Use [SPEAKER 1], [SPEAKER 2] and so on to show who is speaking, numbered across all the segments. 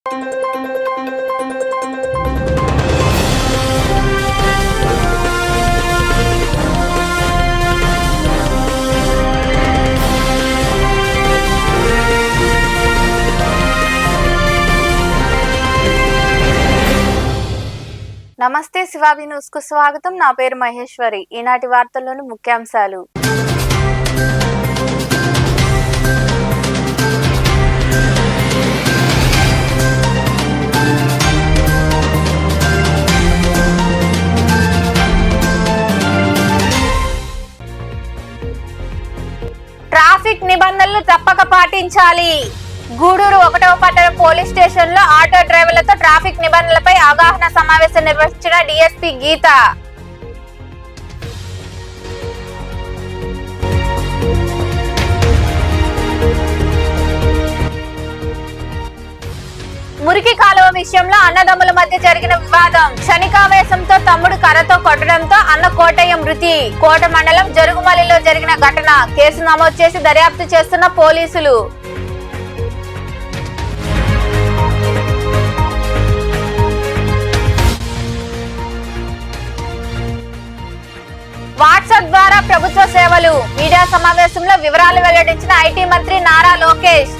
[SPEAKER 1] నమస్తే శివాబి న్యూస్ కు స్వాగతం. నా పేరు మహేశ్వరి. ఈనాటి వార్తల్లోని ముఖ్యాంశాలు. ట్రాఫిక్ నిబంధనలు తప్పక పాటించాలి. గూడూరు 1వ పట్టణ పోలీస్ స్టేషన్ లో ఆటో డ్రైవర్లతో ట్రాఫిక్ నిబంధనలపై అవగాహన సమావేశం నిర్వహించిన డీఎస్పీ గీత. మురికి కాలువ విషయంలో అన్నదమ్ముల మధ్య జరిగిన వివాదం. క్షణికావేశంతో తమ్ముడు కర్రతో కొట్టడంతో అన్న కోటయ్య మృతి. కోట మండలం జరుగుమల్లిలో జరిగిన ఘటన. కేసు నమోదు చేసి దర్యాప్తు చేస్తున్న పోలీసులు. వాట్సాప్ ద్వారా ప్రభుత్వ సేవలు. మీడియా సమావేశంలో వివరాలు వెల్లడించిన ఐటీ మంత్రి నారా లోకేష్.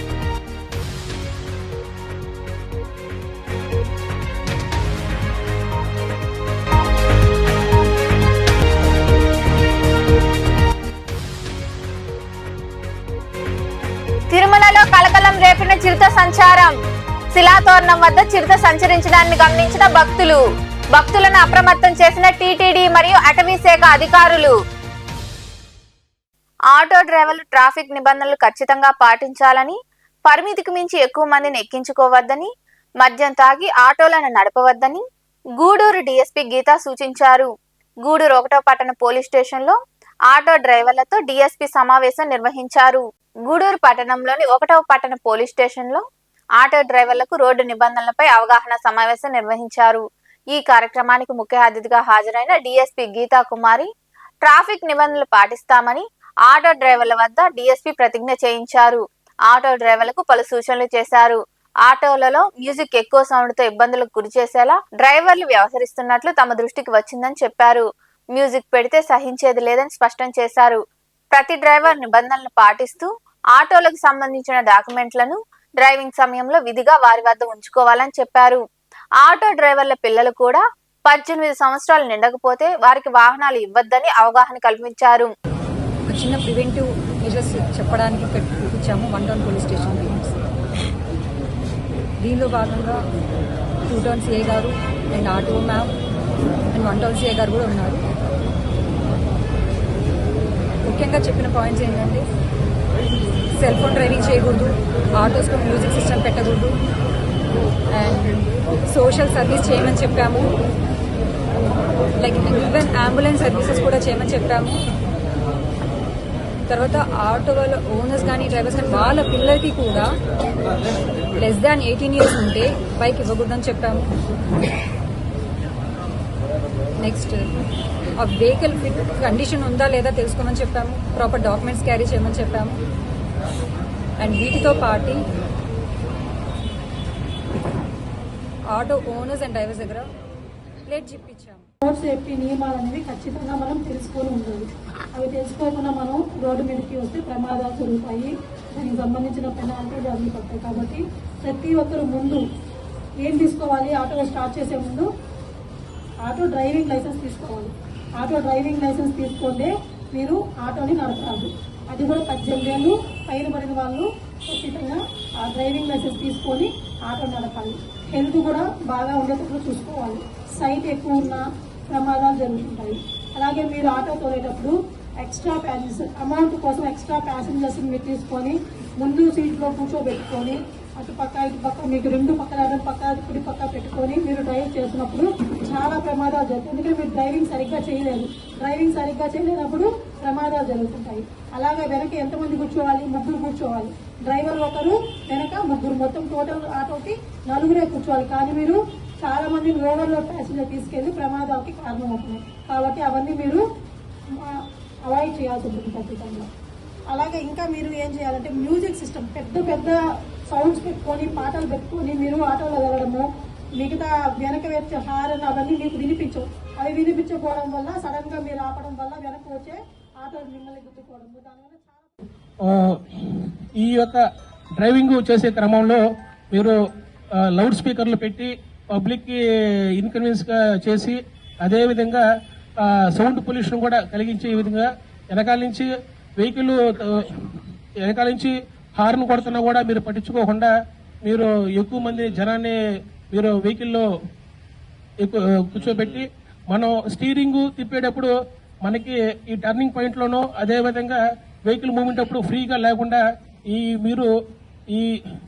[SPEAKER 1] తిరుమలలో కలకలం రేపిన చిరుత సంచారం. శిలాతోరణం వద్ద చిరుత సంచరించడాన్ని గమనించిన భక్తులను అప్రమత్తం చేసిన టీటీడీ మరియు అటవీ శాఖ అధికారులు. ఆటో డ్రైవర్లు ట్రాఫిక్ నిబంధనలు ఖచ్చితంగా పాటించాలని, పరిమితికి మించి ఎక్కువ మందిని ఎక్కించుకోవద్దని, మద్యం తాగి ఆటోలను నడపవద్దని గూడూరు డీఎస్పీ గీత సూచించారు. గూడూరు 1వ పట్టణ పోలీస్ స్టేషన్ లో ఆటో డ్రైవర్లతో డీఎస్పీ సమావేశం నిర్వహించారు. గూడూరు పట్టణంలోని 1వ పట్టణ పోలీస్ స్టేషన్ లో ఆటో డ్రైవర్లకు రోడ్డు నిబంధనలపై అవగాహన సమావేశం నిర్వహించారు. ఈ కార్యక్రమానికి ముఖ్య అతిథిగా హాజరైన డీఎస్పీ గీతా కుమారి ట్రాఫిక్ నిబంధనలు పాటిస్తామని ఆటో డ్రైవర్ల వద్ద డీఎస్పీ ప్రతిజ్ఞ చేయించారు. ఆటో డ్రైవర్లకు పలు సూచనలు చేశారు. ఆటోలలో మ్యూజిక్ ఎక్కువ సౌండ్ తో ఇబ్బందులకు గురి చేసేలా డ్రైవర్లు వ్యవహరిస్తున్నట్లు తమ దృష్టికి వచ్చిందని చెప్పారు. మ్యూజిక్ పెడితే సహించేది లేదని స్పష్టం చేశారు. ప్రతి డ్రైవర్ నిబంధనలు పాటిస్తూ ఆటోలకు సంబంధించిన డాక్యుమెంట్లను డ్రైవింగ్ సమయంలో విధిగా వారి వద్ద ఉంచుకోవాలని చెప్పారు. ఆటో డ్రైవర్ల పిల్లలు కూడా 18 సంవత్సరాలు నిండకపోతే వారికి వాహనాలు ఇవ్వద్దని అవగాహన కల్పించారు.
[SPEAKER 2] చిన్న ప్రివెంటివ్ మెజర్స్ చెప్పడానికి ఇచ్చాము 1 టౌన్ పోలీస్ స్టేషన్. దీనిలో భాగంగా 2 టౌన్ సిఐ గారు and auto ma'am and 1 town CI గారు కూడా ఉన్నారు. ముఖ్యంగా చెప్పిన పాయింట్స్ ఏంటంటే సెల్ ఫోన్ డ్రైవింగ్ చేయకూడదు, ఆటోస్లో మ్యూజిక్ సిస్టమ్ పెట్టకూడదు, అండ్ సోషల్ సర్వీస్ చేయమని చెప్పాము. లైక్ ఈవెన్ అంబులెన్స్ సర్వీసెస్ కూడా చేయమని చెప్పాము. తర్వాత ఆటో వాళ్ళ ఓనర్స్ కానీ డ్రైవర్స్ కానీ వాళ్ళ పిల్లలకి కూడా లెస్ దాన్ 18 years ఉంటే బైక్ ఇవ్వకూడదని చెప్పాము. నెక్స్ట్ ఆ వెహికల్ ఫిట్ కండిషన్ ఉందా లేదా తెలుసుకోమని చెప్పాము. ప్రాపర్ డాక్యుమెంట్స్ క్యారీ చేయమని చెప్పాము. అండ్ వీటితో పాటు ఆటో ఓనర్స్ అండ్ డ్రైవర్స్ దగ్గర ప్లేట్ జిప్పించాము.
[SPEAKER 3] రోడ్ సేఫ్టీ నియమాలు అనేవి ఖచ్చితంగా మనం తెలుసుకొని ఉండాలి. అవి తెలుసుకోకుండా మనం రోడ్డు మీదకి వస్తే ప్రమాదాలు జరుగుతాయి, దానికి సంబంధించిన పెనాల్టీలు అవి పడతాయి. కాబట్టి ప్రతి ఒక్కరు ముందు ఏం తీసుకోవాలి, ఆటో స్టార్ట్ చేసే ముందు ఆటో డ్రైవింగ్ లైసెన్స్ తీసుకోవాలి. ఆటో డ్రైవింగ్ లైసెన్స్ తీసుకుంటే మీరు ఆటోని నడపాలి. అది కూడా 18 ఏళ్ళు పైన పడిన వాళ్ళు ఖచ్చితంగా ఆ డ్రైవింగ్ లైసెన్స్ తీసుకొని ఆటో నడపాలి. హెల్త్ కూడా బాగా ఉండేటప్పుడు చూసుకోవాలి. సైట్ ఎక్కువ ఉన్న ప్రమాదాలు జరుగుతుంటాయి. అలాగే మీరు ఆటో తోలేటప్పుడు ఎక్స్ట్రా ప్యాసింజర్ అమౌంట్ కోసం ఎక్స్ట్రా ప్యాసింజర్స్ని మీరు తీసుకొని ముందు సీట్లో కూర్చోబెట్టుకొని అటు పక్క ఇటు పక్క మీకు 2 పక్కల పక్క కుడి పక్క పెట్టుకొని మీరు డ్రైవ్ చేస్తున్నప్పుడు చాలా ప్రమాదాలు జరుగుతాయి. ఎందుకంటే మీరు డ్రైవింగ్ సరిగ్గా చేయలేదు. డ్రైవింగ్ సరిగ్గా చేయలేనప్పుడు ప్రమాదాలు జరుగుతుంటాయి. అలాగే వెనక ఎంతమంది కూర్చోవాలి? 3 కూర్చోవాలి. డ్రైవర్ ఒకరు, వెనక 3, మొత్తం టోటల్ ఆటోకి 4 కూర్చోవాలి. కానీ మీరు చాలా మంది ఓవర్లోడ్ ప్యాసింజర్ తీసుకెళ్లి ప్రమాదాలకి కారణమవుతున్నాయి. కాబట్టి అవన్నీ మీరు అవాయిడ్ చేయాల్సి ఉంటుంది ఖచ్చితంగా. అలాగే ఇంకా మీరు ఏం చేయాలంటే మ్యూజిక్ సిస్టమ్ పెద్ద సౌండ్స్ పెట్టుకొని పాటలు పెట్టుకొని మీరు ఆటోలో వెళ్ళడము, మిగతా వెనక వచ్చే హారన్ అవన్నీ మీకు వినిపించవు. అవి వినిపించకపోవడం వల్ల సడన్ గా మీరు ఆపడం వల్ల వెనక వచ్చే ఆటోలు మిమ్మల్ని గుద్దుకోవడము, దానివల్ల చాలా
[SPEAKER 4] ఈ యొక్క డ్రైవింగ్ చేసే క్రమంలో మీరు లౌడ్ స్పీకర్లు పెట్టి పబ్లిక్కి ఇన్కన్వీనియన్స్గా చేసి అదేవిధంగా సౌండ్ పొల్యూషన్ కూడా కలిగించే విధంగా వెనకాల నుంచి వెహికల్ వెనకాల నుంచి హార్న్ కొడుతున్నా కూడా మీరు పట్టించుకోకుండా మీరు ఎక్కువ మంది జనాన్ని మీరు వెహికల్లో కూర్చోబెట్టి మనం స్టీరింగ్ తిప్పేటప్పుడు మనకి ఈ టర్నింగ్ పాయింట్లోనూ అదేవిధంగా వెహికల్ మూవ్మెంట్ అప్పుడు ఫ్రీగా లేకుండా మీరు ఈ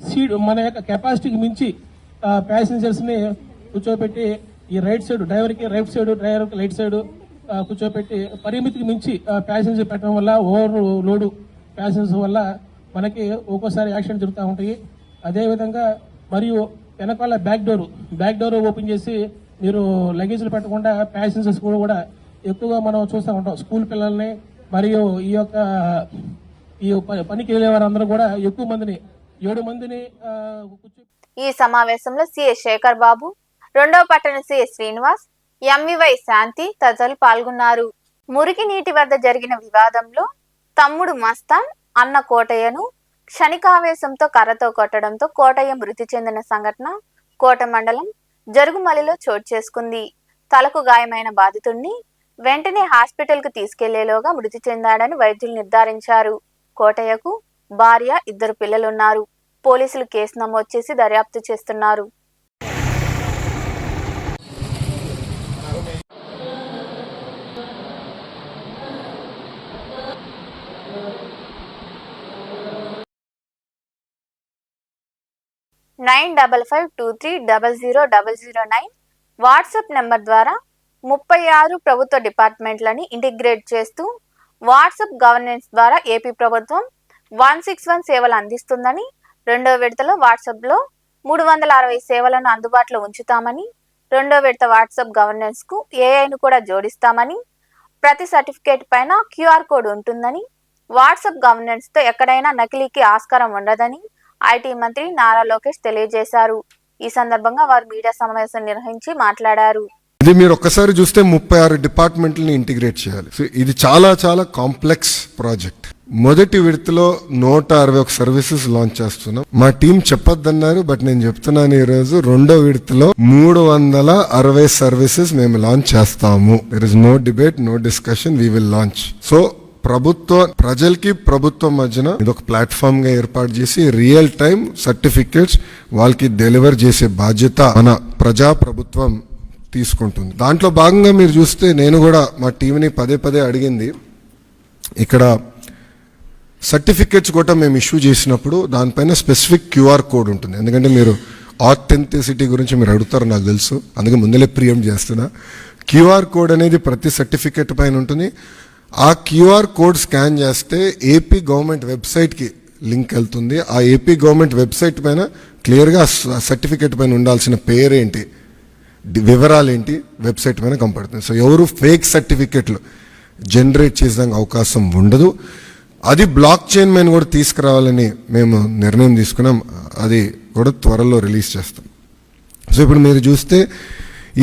[SPEAKER 4] సీట్ మన యొక్క కెపాసిటీకి మించి ప్యాసింజర్స్ని కూర్చోబెట్టి ఈ రైట్ సైడ్ డ్రైవర్కి రైట్ సైడ్ డ్రైవర్కి రైట్ సైడ్ కూర్చోబెట్టి పరిమితికి మించి ప్యాసింజర్ పెట్టడం వల్ల ఓవర్ లోడు ప్యాసింజర్స్ వల్ల మనకి ఒక్కోసారి యాక్సిడెంట్ జరుగుతూ ఉంటాయి. అదేవిధంగా మరియు వెనకాల బ్యాక్ డోర్ ఓపెన్ చేసి మీరు లగేజ్లు పెట్టకుండా ప్యాసింజర్స్ కూడా ఎక్కువగా మనం చూస్తూ ఉంటాం. స్కూల్ పిల్లల్ని మరియు ఈ పనికి వెళ్ళే వారందరూ కూడా ఎక్కువ మందిని 7 మందిని
[SPEAKER 1] ఈ సమావేశంలో సిఎస్ శేఖర్ బాబు, 2వ పట్టణ సిఎస్ శ్రీనివాస్, ఎంవివై శాంతి తదితరులు పాల్గొన్నారు. మురికి నీటి వద్ద జరిగిన వివాదంలో తమ్ముడు మస్తాన్ అన్న కోటయ్యను క్షణికావేశంతో కర్రతో కొట్టడంతో కోటయ్య మృతి చెందిన సంఘటన కోట మండలం జరుగుమలిలో చోటు చేసుకుంది. తలకు గాయమైన బాధితుడిని వెంటనే హాస్పిటల్ కు తీసుకెళ్లేలోగా మృతి చెందాడని వైద్యులు నిర్ధారించారు. కోటయ్యకు భార్య, 2 పిల్లలున్నారు. పోలీసులు కేసు నమోదు చేసి దర్యాప్తు చేస్తున్నారు. $955230009 వాట్సాప్ నెంబర్ ద్వారా 36 ప్రభుత్వ డిపార్ట్మెంట్లని ఇంటిగ్రేట్ చేస్తూ వాట్సాప్ గవర్నెన్స్ ద్వారా ఏపీ ప్రభుత్వం 161 సేవలు అందిస్తుందని, 2వ విడతలో వాట్సాప్లో 360 సేవలను అందుబాటులో ఉంచుతామని, 2వ విడత వాట్సాప్ గవర్నెన్స్ కు ఏఐను కూడా జోడిస్తామని, ప్రతి సర్టిఫికేట్ పైన క్యూఆర్ కోడ్ ఉంటుందని, వాట్సాప్ గవర్నెన్స్ తో ఎక్కడైనా నకిలీకి ఆస్కారం ఉండదని ఐటీ మంత్రి నారా లోకేష్ తెలియజేశారు. ఈ సందర్భంగా వారు మీడియా సమావేశం నిర్వహించి మాట్లాడారు.
[SPEAKER 5] ఇది మీరు ఒక్కసారి చూస్తే 36 డిపార్ట్మెంట్లని ఇంటిగ్రేట్ చేయాలి. సో ఇది చాలా చాలా కాంప్లెక్స్ ప్రాజెక్ట్. మొదటి విడతలో 161 సర్వీసెస్ లాంచ్ చేస్తున్నాం. మా టీం చెప్పొద్దన్నారు, బట్ నేను చెప్తున్నాను ఈ రోజు 2వ విడతలో 360 సర్వీసెస్ మేము లాంచ్ చేస్తాము. There is no debate, no discussion, we will launch. So ప్రజలకి ప్రభుత్వం మధ్యన ఇదొక ప్లాట్ఫామ్ గా ఏర్పాటు చేసి రియల్ టైం సర్టిఫికేట్స్ వాళ్ళకి డెలివర్ చేసే బాధ్యత మన ప్రజా ప్రభుత్వం తీసుకుంటుంది. దాంట్లో భాగంగా మీరు చూస్తే నేను కూడా మా టీంని పదే అడిగింది, ఇక్కడ సర్టిఫికేట్స్ కూడా మేము ఇష్యూ చేసినప్పుడు దానిపైన స్పెసిఫిక్ క్యూఆర్ కోడ్ ఉంటుంది. ఎందుకంటే మీరు ఆథెంటిసిటీ గురించి మీరు అడుగుతారు నాకు తెలుసు, అందుకే ముందలే ప్రియం చేస్తున్నా. క్యూఆర్ కోడ్ అనేది ప్రతి సర్టిఫికేట్ పైన ఉంటుంది. ఆ క్యూఆర్ కోడ్ స్కాన్ చేస్తే ఏపీ గవర్నమెంట్ వెబ్సైట్కి లింక్ వెళ్తుంది. ఆ ఏపీ గవర్నమెంట్ వెబ్సైట్ పైన క్లియర్గా సర్టిఫికేట్ పైన ఉండాల్సిన పేరేంటి, వివరాలు ఏంటి వెబ్సైట్ పైన కనపడుతుంది. సో ఎవరు ఫేక్ సర్టిఫికెట్లు జనరేట్ చేసేదానికి అవకాశం ఉండదు. అది బ్లాక్ చైన్ మీద కూడా తీసుకురావాలని మేము నిర్ణయం తీసుకున్నాం. అది కూడా త్వరలో రిలీజ్ చేస్తాం. సో ఇప్పుడు మీరు చూస్తే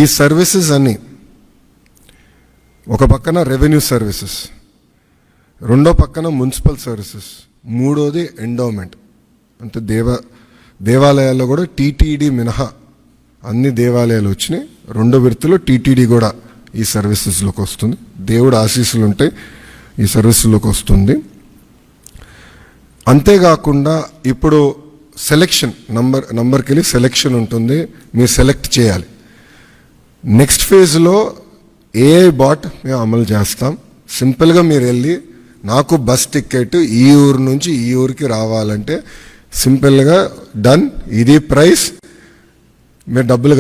[SPEAKER 5] ఈ సర్వీసెస్ అన్నీ ఒక పక్కన రెవెన్యూ సర్వీసెస్, 2వ పక్కన మున్సిపల్ సర్వీసెస్, 3వది ఎండోమెంట్. అంటే దేవాలయాల్లో కూడా టీటీడీ మినహా అన్ని దేవాలయాలు వచ్చినాయి. 2వ విడతలో టీటీడీ కూడా ఈ సర్వీసెస్లోకి వస్తుంది. దేవుడు ఆశీస్సులు ఉంటాయి, ఈ సర్వీసుల్లోకి వస్తుంది. అంతేకాకుండా ఇప్పుడు సెలెక్షన్ నంబర్కి వెళ్ళి సెలెక్షన్ ఉంటుంది, మీరు సెలెక్ట్ చేయాలి. నెక్స్ట్ ఫేజ్లో ఏఐ బాట్ మేము అమలు చేస్తాం. సింపుల్గా మీరు వెళ్ళి నాకు బస్ టికెట్ ఈ ఊరు నుంచి ఈ ఊరికి రావాలంటే సింపుల్గా డన్, ఇది ప్రైస్, మీరు డబ్బులు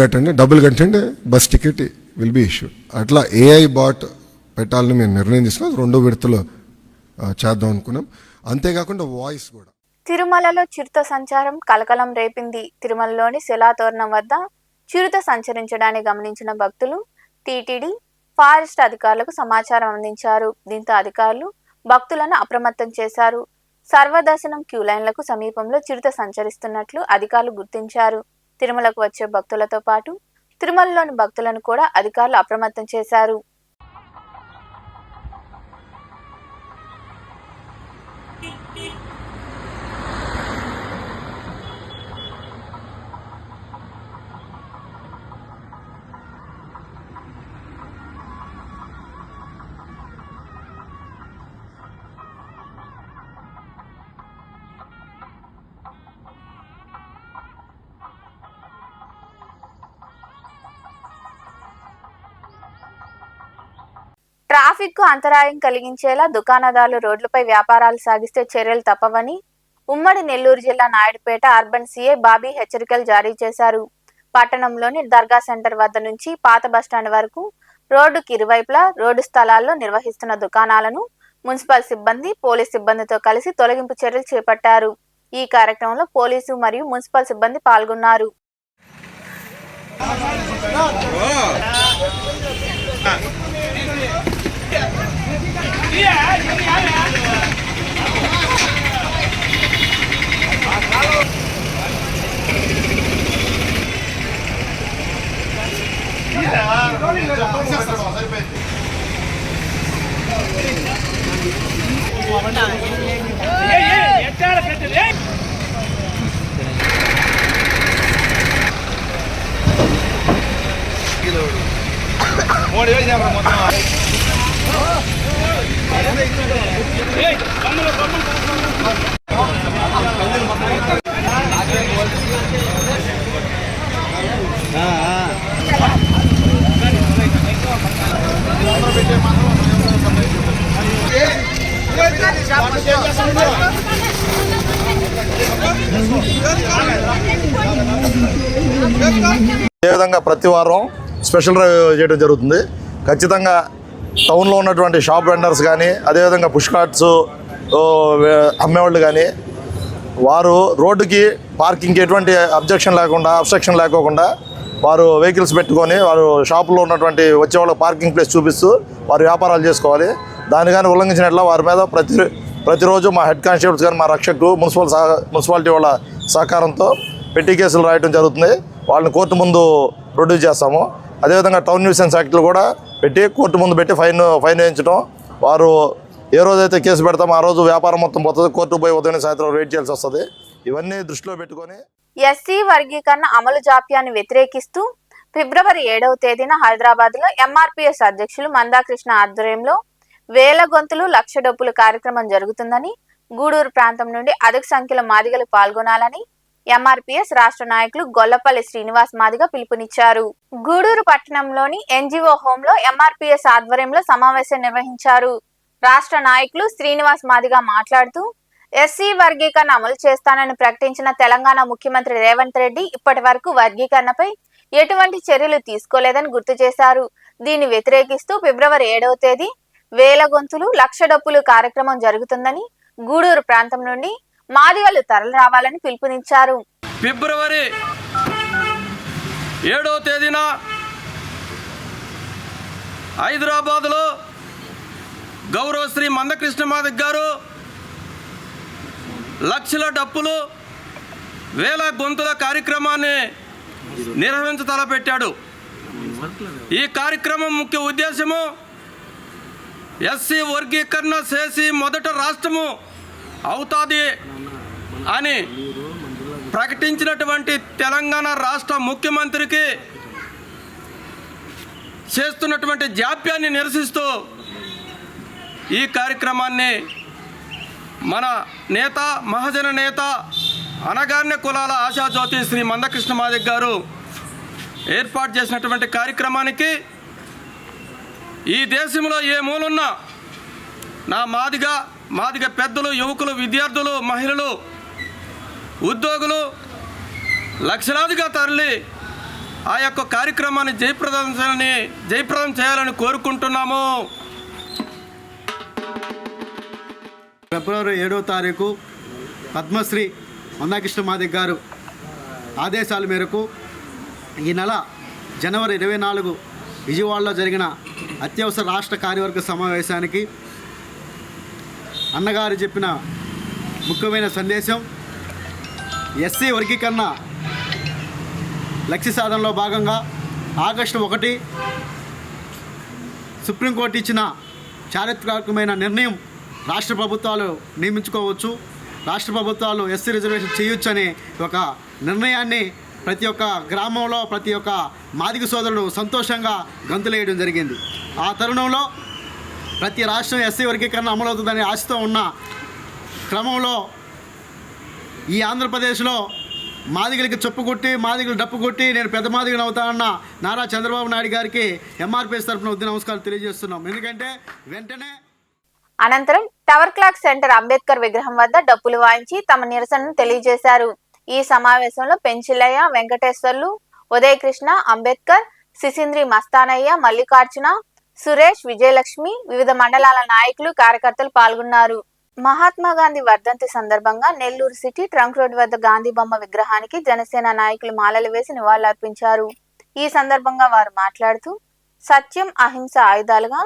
[SPEAKER 5] కట్టండి bus ticket will be issue. అట్లా ఏఐ బాట్ పెట్టాలని మేము నిర్ణయం తీసుకున్నాం. 2వ విడతలో చేద్దాం అనుకున్నాం. అంతేకాకుండా వాయిస్ కూడా.
[SPEAKER 1] తిరుమలలో చిరుత సంచారం కలకలం రేపింది. తిరుమలలోని శిలాతోరణం వద్ద చిరుత సంచరించడాన్ని గమనించిన భక్తులు టీటీడీ, ఫారెస్ట్ అధికారులకు సమాచారం అందించారు. దీంతో అధికారులు భక్తులను అప్రమత్తం చేశారు. సర్వదర్శనం క్యూ లైన్లకు సమీపంలో చిరుత సంచరిస్తున్నట్లు అధికారులు గుర్తించారు. తిరుమలకు వచ్చే భక్తులతో పాటు తిరుమలలోని భక్తులను కూడా అధికారులు అప్రమత్తం చేశారు. ట్రాఫిక్ కు అంతరాయం కలిగించేలా దుకాణదారులు రోడ్లపై వ్యాపారాలు సాగిస్తే చర్యలు తప్పవని ఉమ్మడి నెల్లూరు జిల్లా నాయుడుపేట అర్బన్ సీఐ బాబీ హెచ్చరికలు జారీ చేశారు. పట్టణంలోని దర్గా సెంటర్ వద్ద నుంచి పాత బస్టాండ్ వరకు రోడ్డుకి ఇరువైపులా రోడ్డు స్థలాల్లో నిర్వహిస్తున్న దుకాణాలను మున్సిపల్ సిబ్బంది, పోలీస్ సిబ్బందితో కలిసి తొలగింపు చర్యలు చేపట్టారు. ఈ కార్యక్రమంలో పోలీసు మరియు మున్సిపల్ సిబ్బంది పాల్గొన్నారు.
[SPEAKER 6] ఏ విధంగా ప్రతి వారం స్పెషల్ డ్రైవ్ చేయడం జరుగుతుంది. ఖచ్చితంగా టౌన్లో ఉన్నటువంటి షాప్ వెండర్స్ కానీ, అదేవిధంగా పుష్ కార్ట్స్ అమ్మేవాళ్ళు కానీ వారు రోడ్డుకి పార్కింగ్కి ఎటువంటి అబ్స్ట్రక్షన్ లేకోకుండా వారు వెహికల్స్ పెట్టుకొని వారు షాపులో ఉన్నటువంటి వచ్చేవాళ్ళకి పార్కింగ్ ప్లేస్ చూపిస్తూ వారు వ్యాపారాలు చేసుకోవాలి. దాన్ని కానీ ఉల్లంఘించినట్ల వారి మీద ప్రతిరోజు మా హెడ్ కానిస్టేబుల్స్ కానీ, మా రక్షకు మున్సిపాలిటీ వాళ్ళ సహకారంతో పెట్టి కేసులు రాయడం జరుగుతుంది. వాళ్ళని కోర్టు ముందు ప్రొడ్యూస్ చేస్తాము. అదేవిధంగా టౌన్ న్యూసెన్స్ యాక్ట్లు కూడా పెట్టి కోర్టు ముందు పెట్టి ఫైన్ వేయించడం. వారు ఏ రోజైతే కేసు పెడతామో ఆ రోజు వ్యాపారం మొత్తం పోతుంది. కోర్టు పోయి ఉదయం సాయంత్రం వెయిట్ చేయాల్సి వస్తుంది. ఇవన్నీ దృష్టిలో పెట్టుకొని
[SPEAKER 1] ఎస్సీ వర్గీకరణ అమలు జాప్యాన్ని వ్యతిరేకిస్తూ ఫిబ్రవరి 7వ తేదీన హైదరాబాద్లో ఎంఆర్పీఎస్ అధ్యక్షులు మందాకృష్ణ ఆధ్వర్యంలో వేల గొంతులు లక్ష డప్పులు కార్యక్రమం జరుగుతుందని, గూడూరు ప్రాంతం నుండి అధిక సంఖ్యలో మాదిగలు పాల్గొనాలని ఎంఆర్పీఎస్ రాష్ట్ర నాయకులు గొల్లపల్లి శ్రీనివాస్ మాదిగ పిలుపునిచ్చారు. గూడూరు పట్టణంలోని ఎన్జీఓ హోంలో ఎంఆర్పీఎస్ ఆధ్వర్యంలో సమావేశం నిర్వహించారు. రాష్ట్ర నాయకులు శ్రీనివాస్ మాదిగ మాట్లాడుతూ ఎస్సీ వర్గీకరణ అమలు చేస్తానని ప్రకటించిన తెలంగాణ ముఖ్యమంత్రి రేవంత్ రెడ్డి ఇప్పటి వరకు వర్గీకరణపై ఎటువంటి చర్యలు తీసుకోలేదని గుర్తు చేశారు. దీన్ని వ్యతిరేకిస్తూ ఫిబ్రవరి 7వ తేదీ వేల గొంతులు లక్ష డప్పులు కార్యక్రమం జరుగుతుందని, గూడూరు ప్రాంతం నుండి మాదిగలు తరలి రావాలని పిలుపునిచ్చారు.
[SPEAKER 7] ఫిబ్రవరి 7వ తేదీన హైదరాబాద్లో గౌరవ శ్రీ మందకృష్ణ మాదిగ గారు లక్షల డప్పులు వేల గొంతుల కార్యక్రమాన్ని నిర్వహించతలపెట్టాడు. ఈ కార్యక్రమం ముఖ్య ఉద్దేశము ఎస్సీ వర్గీకరణ చేసి మొదట రాష్ట్రము అవుతాది అని ప్రకటించినటువంటి తెలంగాణ రాష్ట్ర ముఖ్యమంత్రికి చేస్తున్నటువంటి జాప్యాన్ని నిరసిస్తూ ఈ కార్యక్రమాన్ని మన నేత, మహాజన నేత, అనగారిన కులాల ఆశాజ్యోతి శ్రీ మందకృష్ణ మాదిగ గారు ఏర్పాటు చేసినటువంటి కార్యక్రమానికి ఈ దేశంలో ఏ మూలున్నా నా మాదిగ పెద్దలు, యువకులు, విద్యార్థులు, మహిళలు, ఉద్యోగులు లక్షలాదిగా తరలి ఆ యొక్క కార్యక్రమాన్ని జయప్రదం చేయాలని కోరుకుంటున్నాము.
[SPEAKER 8] ఫిబ్రవరి 7వ తారీఖు పద్మశ్రీ మందాకృష్ణ మాదిగ గారు ఆదేశాల మేరకు ఈ నెల జనవరి 24 విజయవాడలో జరిగిన అత్యవసర రాష్ట్ర కార్యవర్గ సమావేశానికి అన్నగారు చెప్పిన ముఖ్యమైన సందేశం. ఎస్సీ వర్గీకరణ లక్ష్య సాధనలో భాగంగా ఆగస్టు 1 సుప్రీంకోర్టు ఇచ్చిన చారిత్రాత్మకమైన నిర్ణయం రాష్ట్ర ప్రభుత్వాలు నియమించుకోవచ్చు, రాష్ట్ర ప్రభుత్వాలు ఎస్సీ రిజర్వేషన్ చేయొచ్చు అనే ఒక నిర్ణయాన్ని ప్రతి ఒక్క గ్రామంలో ప్రతి ఒక్క మాదిగ సోదరుడు సంతోషంగా గంతులేయడం జరిగింది. ఆ తరుణంలో ప్రతి రాష్ట్రం ఎస్సీ వర్గీకరణ అమలవుతుందనే ఆశతో ఉన్న క్రమంలో ఈ ఆంధ్రప్రదేశ్లో మాదిగలకి చెప్పు కొట్టి మాదిగలు డప్పు కొట్టి నేను పెద్ద మాదిగలు అవుతానన్న నారా చంద్రబాబు నాయుడు గారికి ఎంఆర్పీఎస్ తరఫున నమస్కారాలు తెలియజేస్తున్నాం. ఎందుకంటే వెంటనే
[SPEAKER 1] అనంతరం టవర్ క్లాక్ సెంటర్ అంబేద్కర్ విగ్రహం వద్ద డప్పులు వాయించి తమ నిరసనను తెలియజేశారు. ఈ సమావేశంలో పెంచిల్లయ్య, వెంకటేశ్వర్లు, ఉదయకృష్ణ, అంబేద్కర్, సిసింద్రి మస్తానయ్య, మల్లికార్జున, సురేష్, విజయలక్ష్మి, వివిధ మండలాల నాయకులు, కార్యకర్తలు పాల్గొన్నారు. మహాత్మా గాంధీ వర్ధంతి సందర్భంగా నెల్లూరు సిటీ ట్రంక్ రోడ్ వద్ద గాంధీ బొమ్మ విగ్రహానికి జనసేన నాయకులు మాలలు వేసి నివాళులర్పించారు. ఈ సందర్భంగా వారు మాట్లాడుతూ సత్యం, అహింస ఆయుధాలుగా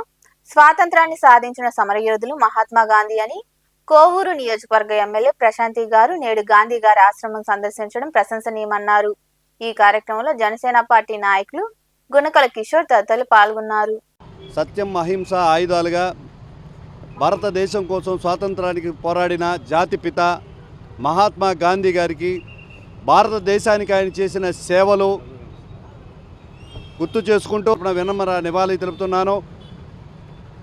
[SPEAKER 1] స్వాతంత్రాన్ని సాధించిన సమరయోధులు మహాత్మా గాంధీ అని, కోవూరు నియోజకవర్గ ఎమ్మెల్యే ప్రశాంతి గారు నేడు గాంధీ గారి ఆశ్రమం సందర్శించడం ప్రశంసనీయమన్నారు. ఈ కార్యక్రమంలో జనసేన పార్టీ నాయకులు గుణకల కిషోర్ తదితరులు పాల్గొన్నారు.
[SPEAKER 9] సత్యం, అహింస ఆయుధాలుగా భారతదేశం కోసం స్వాతంత్రానికి పోరాడిన జాతిపిత మహాత్మా గాంధీ గారికి, భారతదేశానికి ఆయన చేసిన సేవలు గుర్తు చేసుకుంటూ వినమ్ర నివాళి తెలుపుతున్నాను.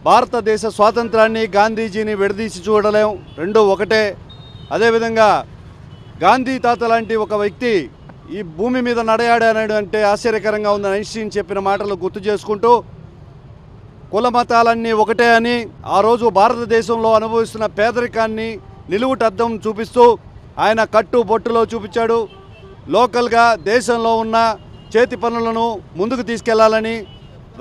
[SPEAKER 9] భారతదేశ స్వాతంత్రాన్ని, గాంధీజీని విడదీసి చూడలేం, రెండు ఒకటే. అదేవిధంగా గాంధీ తాత లాంటి ఒక వ్యక్తి ఈ భూమి మీద నడయాడాడు అంటే ఆశ్చర్యకరంగా ఉందని ఐన్స్టీన్ చెప్పిన మాటలు గుర్తు చేసుకుంటూ కుల మతాలన్నీ ఒకటే అని, ఆ రోజు భారతదేశంలో అనుభవిస్తున్న పేదరికాన్ని నిలువుటద్దం చూపిస్తూ ఆయన కట్టు బొట్టులో చూపించాడు. లోకల్గా దేశంలో ఉన్న చేతి పనులను ముందుకు తీసుకెళ్లాలని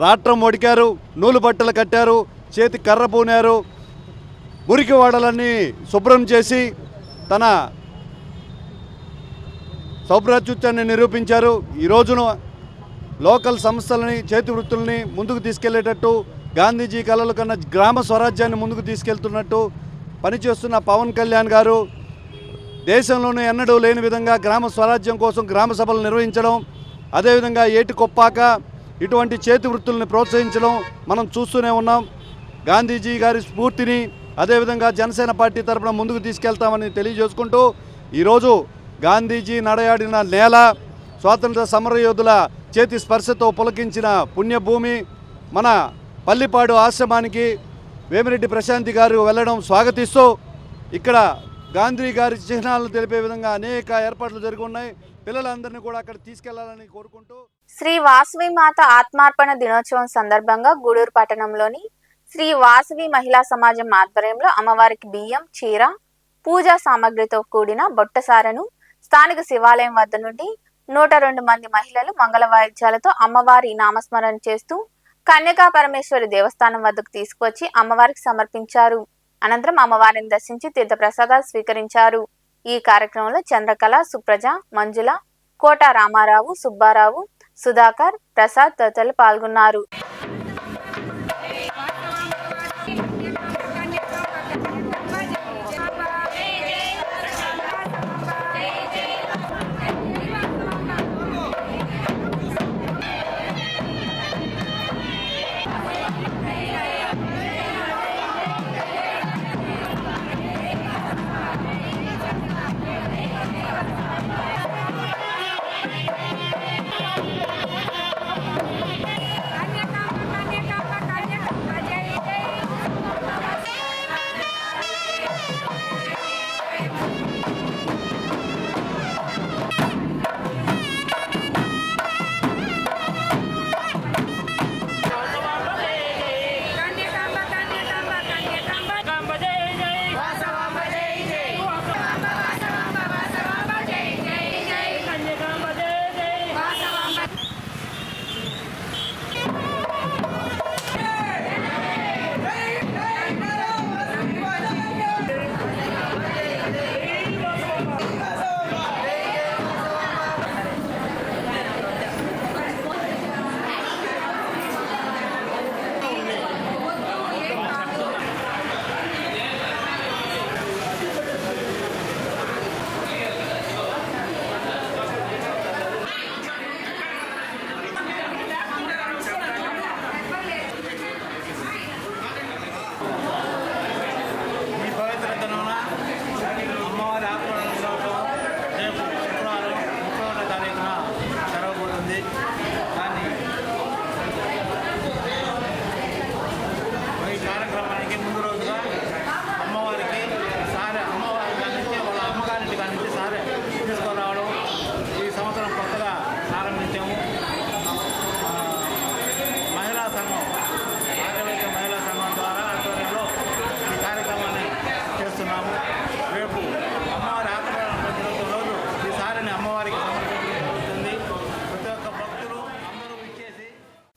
[SPEAKER 9] రాట్రం ఒడికారు, నూలు బట్టలు కట్టారు, చేతి కర్ర పూనారు, మురికి వాడలన్నీ శుభ్రం చేసి తన సౌభ్రాతృత్వాన్ని నిరూపించారు. ఈ రోజున లోకల్ సంస్థలని, చేతి వృత్తుల్ని ముందుకు తీసుకెళ్లేటట్టు, గాంధీజీ కలలు కన్నా గ్రామ స్వరాజ్యాన్ని ముందుకు తీసుకెళ్తున్నట్టు పనిచేస్తున్న పవన్ కళ్యాణ్ గారు దేశంలోనే ఎన్నడూ లేని విధంగా గ్రామ స్వరాజ్యం కోసం గ్రామ సభలు నిర్వహించడం, అదేవిధంగా ఏటి కొప్పాక ఇటువంటి చేతి వృత్తుల్ని ప్రోత్సహించడం మనం చూస్తూనే ఉన్నాం. గాంధీజీ గారి స్ఫూర్తిని అదేవిధంగా జనసేన పార్టీ తరఫున ముందుకు తీసుకెళ్తామని తెలియజేసుకుంటూ ఈరోజు గాంధీజీ నడయాడిన నేల, స్వాతంత్ర సమరయోధుల చేతి స్పర్శతో పులకించిన పుణ్యభూమి మన పల్లిపాడు ఆశ్రమానికి వేమిరెడ్డి ప్రశాంతి గారు వెళ్ళడం స్వాగతిస్తూ ఇక్కడ గాంధీ గారి చిహ్నాలను తెలిపే విధంగా అనేక ఏర్పాట్లు జరిగి ఉన్నాయి. పిల్లలందరినీ కూడా అక్కడ తీసుకెళ్లాలని కోరుకుంటూ
[SPEAKER 1] శ్రీ వాసవి మాత ఆత్మార్పణ దినోత్సవం సందర్భంగా గూడూరు పట్టణంలోని శ్రీ వాసవి మహిళా సమాజం ఆధ్వర్యంలో అమ్మవారికి బియ్యం, చీర, పూజా సామగ్రితో కూడిన బొట్టసారను స్థానిక శివాలయం వద్ద నుండి 102 మంది మహిళలు మంగళ వాయిద్యాలతో అమ్మవారి నామస్మరణ చేస్తూ కన్యకా పరమేశ్వరి దేవస్థానం వద్దకు తీసుకువచ్చి అమ్మవారికి సమర్పించారు. అనంతరం అమ్మవారిని దర్శించి తీర్థప్రసాదాలు స్వీకరించారు. ఈ కార్యక్రమంలో చంద్రకళ, సుప్రజ, మంజుల, కోట రామారావు, సుబ్బారావు, సుధాకర్, ప్రసాద్ తదితరులు పాల్గొన్నారు.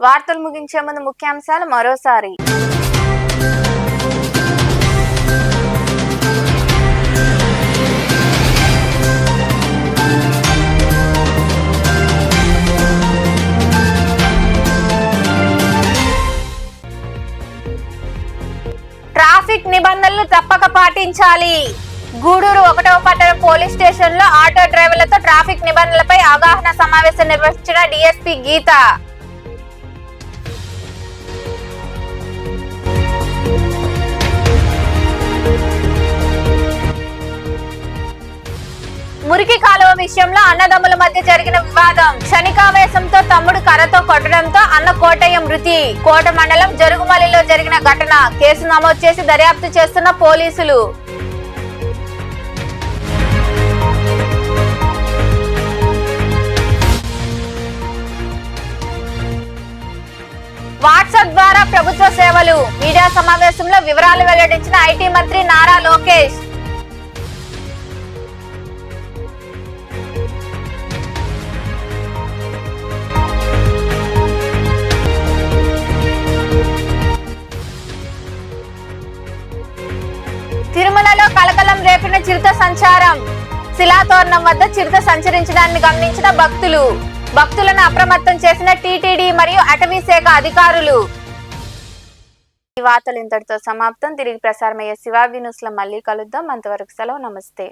[SPEAKER 1] వార్తలు ముగించే ముందు ముఖ్యాంశాలు మరోసారి. ట్రాఫిక్ నిబంధనలు తప్పక పాటించాలి. గూడూరు 1వ పట్టణ పోలీస్ స్టేషన్ లో ఆటో డ్రైవర్లతో ట్రాఫిక్ నిబంధనలపై అవగాహన సమావేశం నిర్వహించిన డీఎస్పీ గీత. మురికి కాలువ విషయంలో అన్నదమ్ముల మధ్య జరిగిన వివాదం. క్షణికావేశంతో తమ్ముడు కర్రతో కొట్టడంతో అన్న కోటయ్య మృతి. కోట మండలం జరుగుమలిలో జరిగిన ఘటన. కేసు నమోదు చేసి దర్యాప్తు చేస్తున్న పోలీసులు. వాట్సాప్ ద్వారా ప్రభుత్వ సేవలు. మీడియా సమావేశంలో వివరాలు వెల్లడించిన ఐటీ మంత్రి నారా లోకేష్. తిరుమలలో కలకలం రేపిన చిరుత సంచారం. శిలాతోరణం వద్ద చిరుత సంచరించడాన్ని గమనించిన భక్తులను అప్రమత్తం చేసిన టీటీడీ మరియు అటవీ శాఖ అధికారులు. ఈ వార్తలు ఇంతటితో సమాప్తం. తిరిగి ప్రసారమయ్యే శివాబి న్యూస్ లో మళ్ళీ కలుద్దాం. అంతవరకు సెలవు. నమస్తే.